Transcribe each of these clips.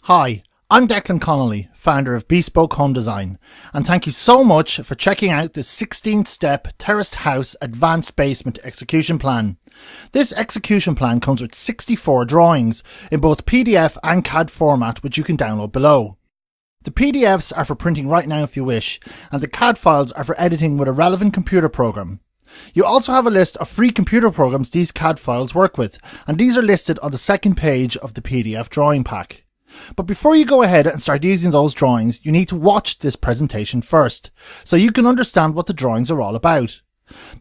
Hi, I'm Declan Connolly, founder of Bespoke Home Design, and thank you so much for checking out this 16-step terraced house advanced basement execution plan. This execution plan comes with 64 drawings in both PDF and CAD format, which you can download below. The PDFs are for printing right now if you wish, and the CAD files are for editing with a relevant computer program. You also have a list of free computer programs these CAD files work with, and these are listed on the second page of the PDF drawing pack. But before you go ahead and start using those drawings, you need to watch this presentation first, so you can understand what the drawings are all about.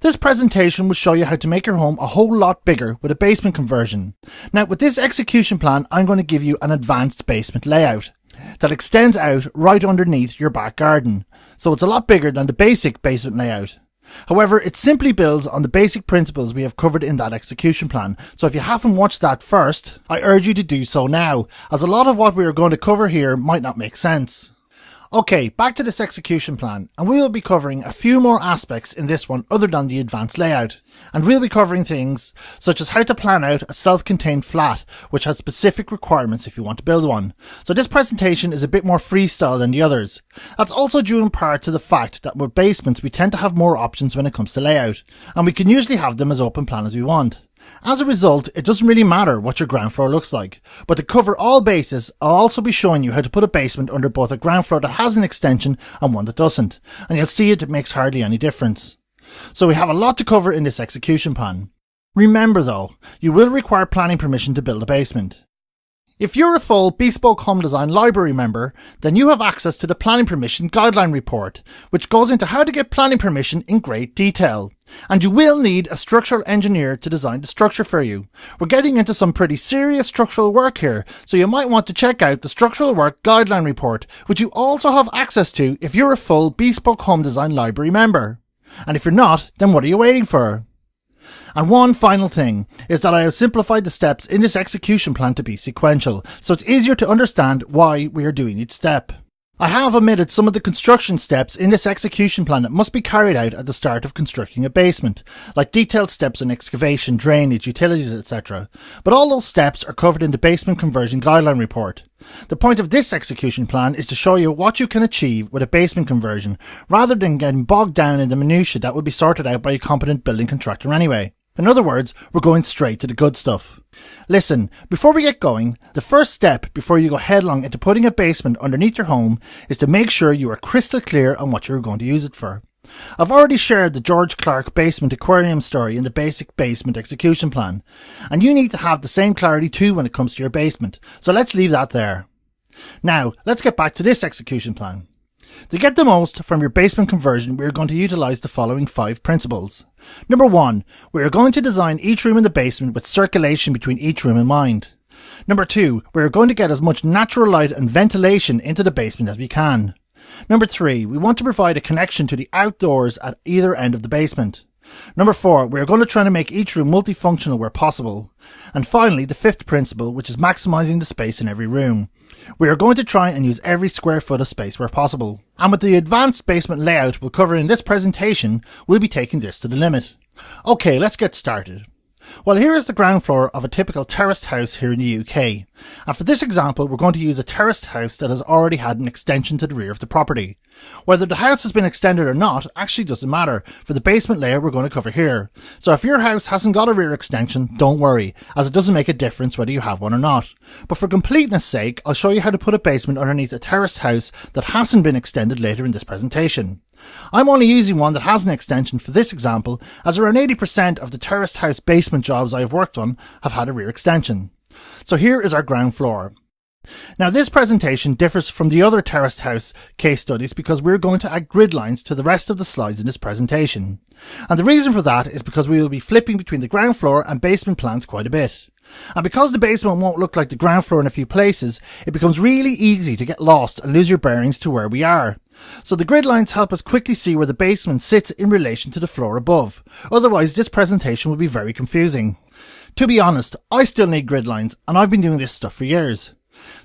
This presentation will show you how to make your home a whole lot bigger with a basement conversion. Now, with this execution plan, I'm going to give you an advanced basement layout that extends out right underneath your back garden, so it's a lot bigger than the basic basement layout. However, it simply builds on the basic principles we have covered in that execution plan, so if you haven't watched that first, I urge you to do so now, as a lot of what we are going to cover here might not make sense. Okay, back to this execution plan, and we will be covering a few more aspects in this one other than the advanced layout. And we'll be covering things such as how to plan out a self-contained flat, which has specific requirements if you want to build one. So this presentation is a bit more freestyle than the others. That's also due in part to the fact that with basements we tend to have more options when it comes to layout, and we can usually have them as open plan as we want. As a result, it doesn't really matter what your ground floor looks like, but to cover all bases, I'll also be showing you how to put a basement under both a ground floor that has an extension and one that doesn't, and you'll see it makes hardly any difference. So we have a lot to cover in this execution plan. Remember though, you will require planning permission to build a basement. If you're a full Bespoke Home Design Library member, then you have access to the Planning Permission Guideline Report, which goes into how to get planning permission in great detail. And you will need a structural engineer to design the structure for you. We're getting into some pretty serious structural work here, so you might want to check out the Structural Work Guideline Report, which you also have access to if you're a full Bespoke Home Design Library member. And if you're not, then what are you waiting for? And one final thing is that I have simplified the steps in this execution plan to be sequential, so it's easier to understand why we are doing each step. I have omitted some of the construction steps in this execution plan that must be carried out at the start of constructing a basement, like detailed steps on excavation, drainage, utilities, etc. But all those steps are covered in the Basement Conversion Guideline Report. The point of this execution plan is to show you what you can achieve with a basement conversion, rather than getting bogged down in the minutiae that will be sorted out by a competent building contractor anyway. In other words, we're going straight to the good stuff. Listen, before we get going, the first step before you go headlong into putting a basement underneath your home is to make sure you are crystal clear on what you're going to use it for. I've already shared the George Clark basement aquarium story in the basic basement execution plan, and you need to have the same clarity too when it comes to your basement, so let's leave that there. Now, let's get back to this execution plan. To get the most from your basement conversion, we are going to utilise the following 5 principles. Number 1, we are going to design each room in the basement with circulation between each room in mind. Number 2, we are going to get as much natural light and ventilation into the basement as we can. Number 3, we want to provide a connection to the outdoors at either end of the basement. Number 4, we are going to try to make each room multifunctional where possible. And finally, the 5th principle, which is maximising the space in every room. We are going to try and use every square foot of space where possible. And with the advanced basement layout we'll cover in this presentation, we'll be taking this to the limit. Okay, let's get started. Well, here is the ground floor of a typical terraced house here in the UK. And for this example, we're going to use a terraced house that has already had an extension to the rear of the property. Whether the house has been extended or not actually doesn't matter for the basement layout we're going to cover here. So if your house hasn't got a rear extension, don't worry, as it doesn't make a difference whether you have one or not. But for completeness sake, I'll show you how to put a basement underneath a terraced house that hasn't been extended later in this presentation. I'm only using one that has an extension for this example, as around 80% of the terraced house basement jobs I have worked on have had a rear extension. So here is our ground floor. Now this presentation differs from the other terraced house case studies because we're going to add grid lines to the rest of the slides in this presentation. And the reason for that is because we will be flipping between the ground floor and basement plans quite a bit. And because the basement won't look like the ground floor in a few places, it becomes really easy to get lost and lose your bearings to where we are. So the grid lines help us quickly see where the basement sits in relation to the floor above. Otherwise this presentation will be very confusing. To be honest, I still need grid lines, and I've been doing this stuff for years.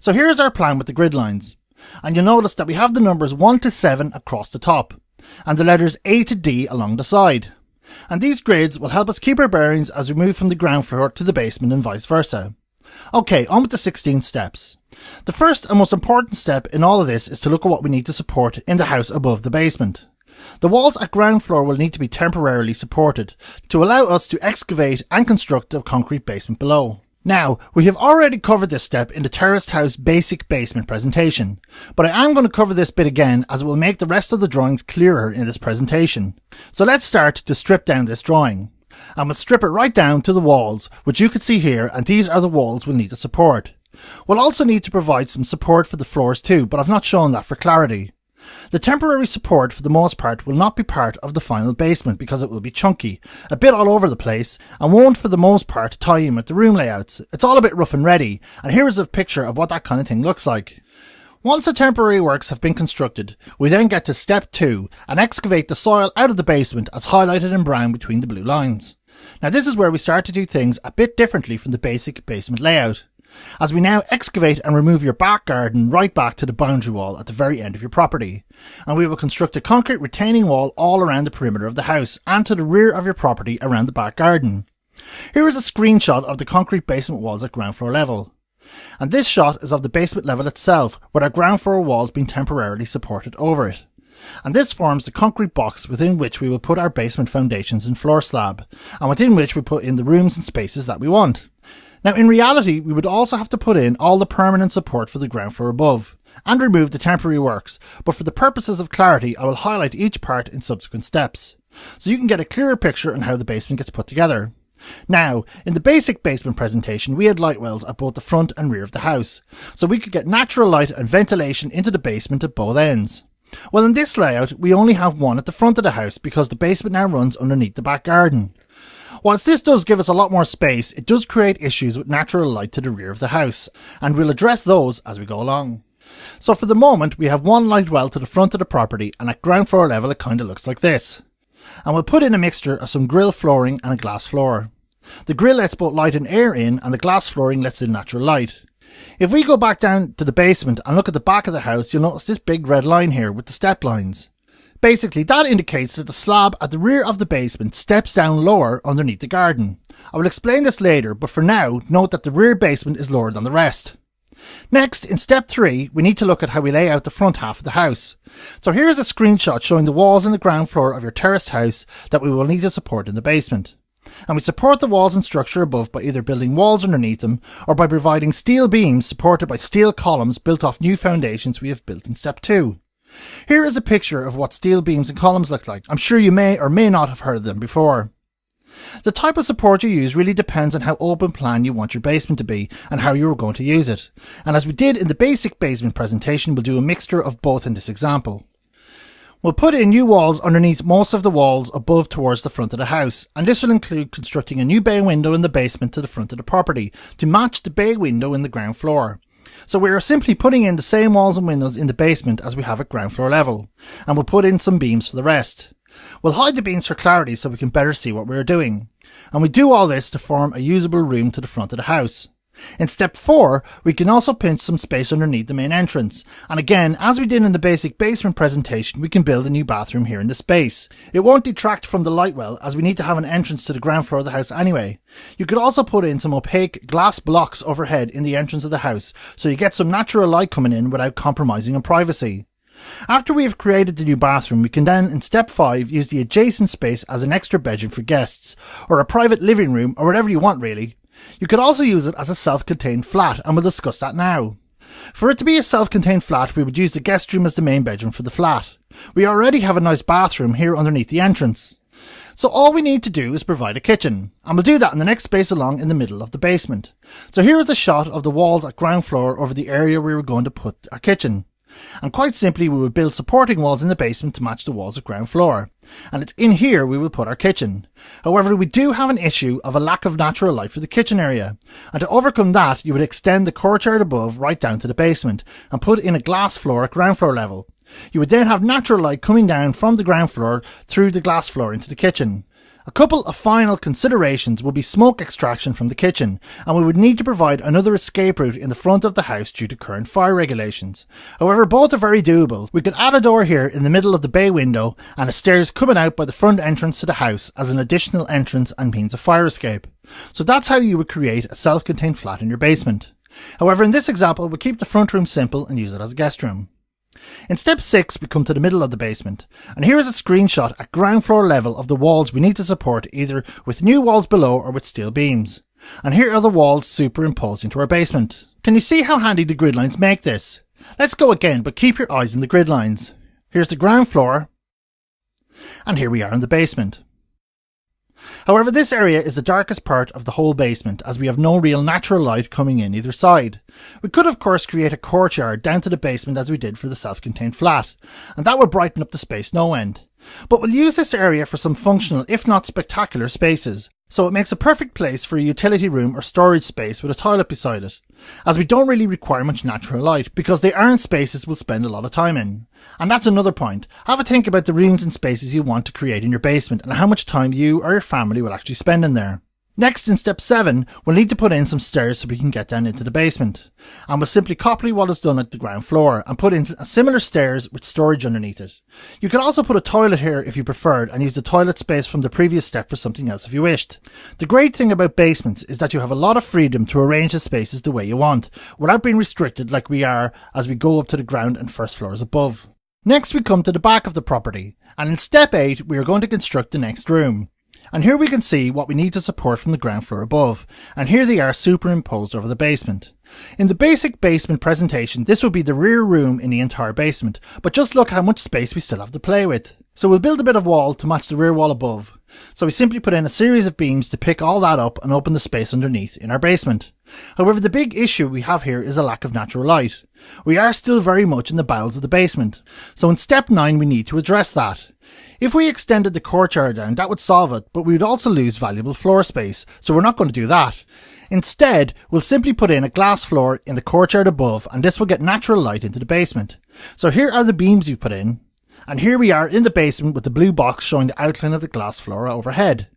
So here's our plan with the grid lines. And you'll notice that we have the numbers 1 to 7 across the top, and the letters A to D along the side. And these grids will help us keep our bearings as we move from the ground floor to the basement and vice versa. Okay, on with the 16 steps. The first and most important step in all of this is to look at what we need to support in the house above the basement. The walls at ground floor will need to be temporarily supported to allow us to excavate and construct a concrete basement below. Now, we have already covered this step in the terraced house basic basement presentation, but I am going to cover this bit again as it will make the rest of the drawings clearer in this presentation. So let's start to strip down this drawing. And we'll strip it right down to the walls, which you can see here, and these are the walls we'll need to support. We'll also need to provide some support for the floors too, but I've not shown that for clarity. The temporary support for the most part will not be part of the final basement because it will be chunky, a bit all over the place, and won't for the most part tie in with the room layouts. It's all a bit rough and ready, and here is a picture of what that kind of thing looks like. Once the temporary works have been constructed, we then get to step 2 and excavate the soil out of the basement as highlighted in brown between the blue lines. Now this is where we start to do things a bit differently from the basic basement layout, as we now excavate and remove your back garden right back to the boundary wall at the very end of your property, and we will construct a concrete retaining wall all around the perimeter of the house and to the rear of your property around the back garden. Here is a screenshot of the concrete basement walls at ground floor level, and this shot is of the basement level itself with our ground floor walls being temporarily supported over it. And this forms the concrete box within which we will put our basement foundations and floor slab, and within which we put in the rooms and spaces that we want. Now in reality, we would also have to put in all the permanent support for the ground floor above, and remove the temporary works, but for the purposes of clarity I will highlight each part in subsequent steps, so you can get a clearer picture on how the basement gets put together. Now, in the basic basement presentation we had light wells at both the front and rear of the house, so we could get natural light and ventilation into the basement at both ends. Well, in this layout we only have one at the front of the house because the basement now runs underneath the back garden. Whilst this does give us a lot more space, it does create issues with natural light to the rear of the house, and we'll address those as we go along. So for the moment we have one light well to the front of the property, and at ground floor level it kinda looks like this. And we'll put in a mixture of some grill flooring and a glass floor. The grill lets both light and air in, and the glass flooring lets in natural light. If we go back down to the basement and look at the back of the house, you'll notice this big red line here with the step lines. Basically, that indicates that the slab at the rear of the basement steps down lower underneath the garden. I will explain this later, but for now, note that the rear basement is lower than the rest. Next, in step 3, we need to look at how we lay out the front half of the house. So here is a screenshot showing the walls and the ground floor of your terraced house that we will need to support in the basement. And we support the walls and structure above by either building walls underneath them or by providing steel beams supported by steel columns built off new foundations we have built in step 2. Here is a picture of what steel beams and columns look like. I'm sure you may or may not have heard of them before. The type of support you use really depends on how open plan you want your basement to be and how you are going to use it. And as we did in the basic basement presentation, we'll do a mixture of both in this example. We'll put in new walls underneath most of the walls above towards the front of the house, and this will include constructing a new bay window in the basement to the front of the property to match the bay window in the ground floor. So we are simply putting in the same walls and windows in the basement as we have at ground floor level, and we'll put in some beams for the rest. We'll hide the beams for clarity so we can better see what we're doing, and we do all this to form a usable room to the front of the house. In step 4, we can also pinch some space underneath the main entrance, and again, as we did in the basic basement presentation, we can build a new bathroom here in the space. It won't detract from the light well, as we need to have an entrance to the ground floor of the house anyway. You could also put in some opaque glass blocks overhead in the entrance of the house, so you get some natural light coming in without compromising on privacy. After we have created the new bathroom, we can then, in step 5, use the adjacent space as an extra bedroom for guests, or a private living room, or whatever you want really. You could also use it as a self-contained flat, and we'll discuss that now. For it to be a self-contained flat, we would use the guest room as the main bedroom for the flat. We already have a nice bathroom here underneath the entrance. So all we need to do is provide a kitchen, and we'll do that in the next space along in the middle of the basement. So here is a shot of the walls at ground floor over the area we were going to put our kitchen. And quite simply we will build supporting walls in the basement to match the walls at ground floor. And it's in here we will put our kitchen. However, we do have an issue of a lack of natural light for the kitchen area. And to overcome that, you would extend the courtyard above right down to the basement and put in a glass floor at ground floor level. You would then have natural light coming down from the ground floor through the glass floor into the kitchen. A couple of final considerations will be smoke extraction from the kitchen, and we would need to provide another escape route in the front of the house due to current fire regulations. However, both are very doable. We could add a door here in the middle of the bay window and a stairs coming out by the front entrance to the house as an additional entrance and means of fire escape. So that's how you would create a self-contained flat in your basement. However, in this example, we'll keep the front room simple and use it as a guest room. In step 6, we come to the middle of the basement, and here is a screenshot at ground floor level of the walls we need to support either with new walls below or with steel beams. And here are the walls superimposed into our basement. Can you see how handy the grid lines make this? Let's go again, but keep your eyes on the grid lines. Here's the ground floor, and here we are in the basement. However, this area is the darkest part of the whole basement as we have no real natural light coming in either side. We could of course create a courtyard down to the basement as we did for the self-contained flat, and that would brighten up the space no end. But we'll use this area for some functional, if not spectacular, spaces, so it makes a perfect place for a utility room or storage space with a toilet beside it, as we don't really require much natural light because they aren't spaces we'll spend a lot of time in. And that's another point. Have a think about the rooms and spaces you want to create in your basement and how much time you or your family will actually spend in there. Next, in step 7, we'll need to put in some stairs so we can get down into the basement. And we'll simply copy what is done at the ground floor and put in similar stairs with storage underneath it. You could also put a toilet here if you preferred and use the toilet space from the previous step for something else if you wished. The great thing about basements is that you have a lot of freedom to arrange the spaces the way you want, without being restricted like we are as we go up to the ground and first floors above. Next, we come to the back of the property, and in step 8 we are going to construct the next room. And here we can see what we need to support from the ground floor above, and here they are superimposed over the basement. In the basic basement presentation, this would be the rear room in the entire basement, but just look how much space we still have to play with. So we'll build a bit of wall to match the rear wall above. So we simply put in a series of beams to pick all that up and open the space underneath in our basement. However, the big issue we have here is a lack of natural light. We are still very much in the bowels of the basement, so in step 9 we need to address that. If we extended the courtyard down, that would solve it, but we would also lose valuable floor space, so we're not going to do that. Instead, we'll simply put in a glass floor in the courtyard above, and this will get natural light into the basement. So here are the beams we put in, and here we are in the basement with the blue box showing the outline of the glass floor overhead.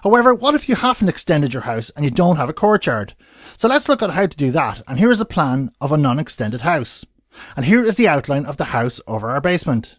However, what if you haven't extended your house and you don't have a courtyard? So let's look at how to do that, and here is a plan of a non-extended house. And here is the outline of the house over our basement.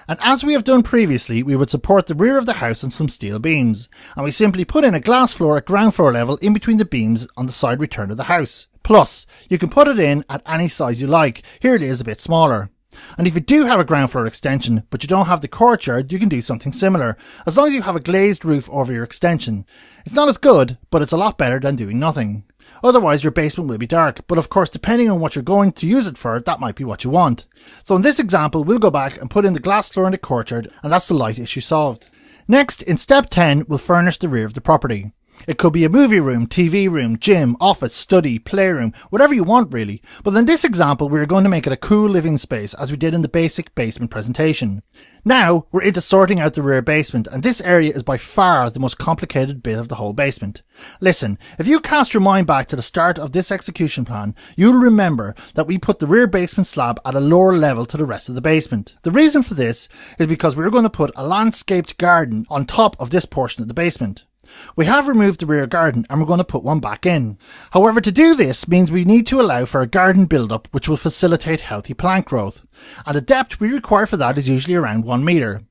And as we have done previously, we would support the rear of the house on some steel beams, and we simply put in a glass floor at ground floor level in between the beams on the side return of the house. Plus, you can put it in at any size you like. Here it is a bit smaller. And if you do have a ground floor extension, but you don't have the courtyard, you can do something similar, as long as you have a glazed roof over your extension. It's not as good, but it's a lot better than doing nothing. Otherwise your basement will be dark, but of course depending on what you're going to use it for, that might be what you want. So in this example we'll go back and put in the glass floor in the courtyard, and that's the light issue solved. Next, in step 10, we'll furnish the rear of the property. It could be a movie room, TV room, gym, office, study, playroom, whatever you want really. But in this example we're going to make it a cool living space as we did in the basic basement presentation. Now we're into sorting out the rear basement, and this area is by far the most complicated bit of the whole basement. Listen, if you cast your mind back to the start of this execution plan, you'll remember that we put the rear basement slab at a lower level to the rest of the basement. The reason for this is because we were going to put a landscaped garden on top of this portion of the basement. We have removed the rear garden and we're going to put one back in. However, to do this means we need to allow for a garden build-up which will facilitate healthy plant growth. And the depth we require for that is usually around 1 metre.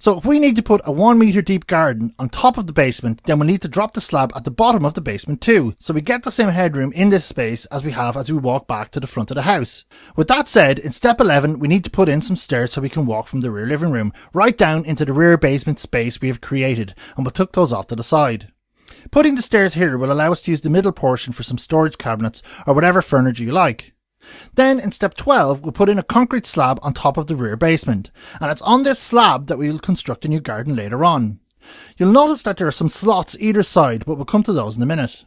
So if we need to put a 1 metre deep garden on top of the basement, then we need to drop the slab at the bottom of the basement too, so we get the same headroom in this space as we have as we walk back to the front of the house. With that said, in step 11 we need to put in some stairs so we can walk from the rear living room right down into the rear basement space we have created, and we'll tuck those off to the side. Putting the stairs here will allow us to use the middle portion for some storage cabinets or whatever furniture you like. Then in step 12 we'll put in a concrete slab on top of the rear basement, and it's on this slab that we will construct a new garden later on. You'll notice that there are some slots either side, but we'll come to those in a minute.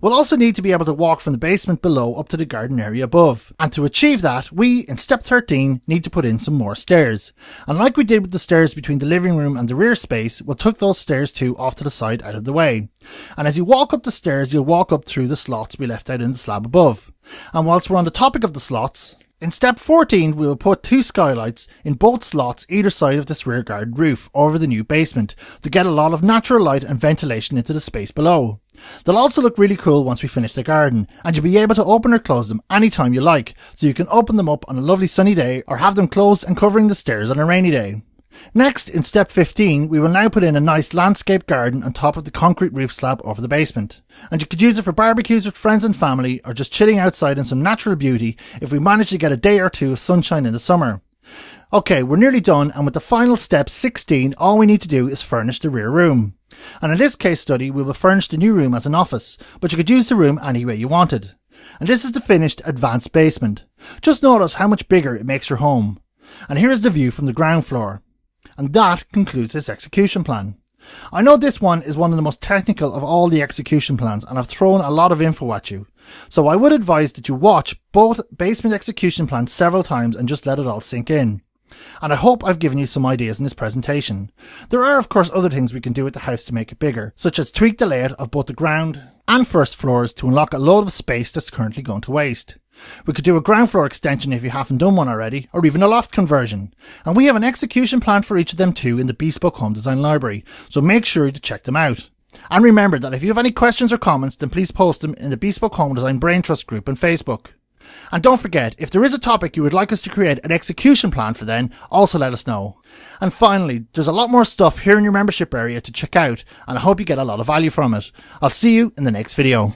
We'll also need to be able to walk from the basement below up to the garden area above, and to achieve that we, in step 13, need to put in some more stairs. And like we did with the stairs between the living room and the rear space, we'll tuck those stairs too off to the side out of the way. And as you walk up the stairs, you'll walk up through the slots we left out in the slab above. And whilst we're on the topic of the slots, in step 14 we will put 2 skylights in both slots either side of this rear garden roof over the new basement to get a lot of natural light and ventilation into the space below. They'll also look really cool once we finish the garden, and you'll be able to open or close them anytime you like, so you can open them up on a lovely sunny day or have them closed and covering the stairs on a rainy day. Next, in step 15, we will now put in a nice landscape garden on top of the concrete roof slab over the basement. And you could use it for barbecues with friends and family, or just chilling outside in some natural beauty if we manage to get a day or two of sunshine in the summer. Okay, we're nearly done, and with the final step 16, all we need to do is furnish the rear room. And in this case study, we will furnish the new room as an office, but you could use the room any way you wanted. And this is the finished advanced basement. Just notice how much bigger it makes your home. And here is the view from the ground floor. And that concludes this execution plan. I know this one is one of the most technical of all the execution plans, and I've thrown a lot of info at you. So I would advise that you watch both basement execution plans several times and just let it all sink in. And I hope I've given you some ideas in this presentation. There are of course other things we can do with the house to make it bigger, such as tweak the layout of both the ground and first floors to unlock a load of space that's currently going to waste. We could do a ground floor extension if you haven't done one already, or even a loft conversion. And we have an execution plan for each of them too in the Bespoke Home Design Library, so make sure to check them out. And remember that if you have any questions or comments, then please post them in the Bespoke Home Design Brain Trust group on Facebook. And don't forget, if there is a topic you would like us to create an execution plan for, then also let us know. And finally, there's a lot more stuff here in your membership area to check out, and I hope you get a lot of value from it. I'll see you in the next video.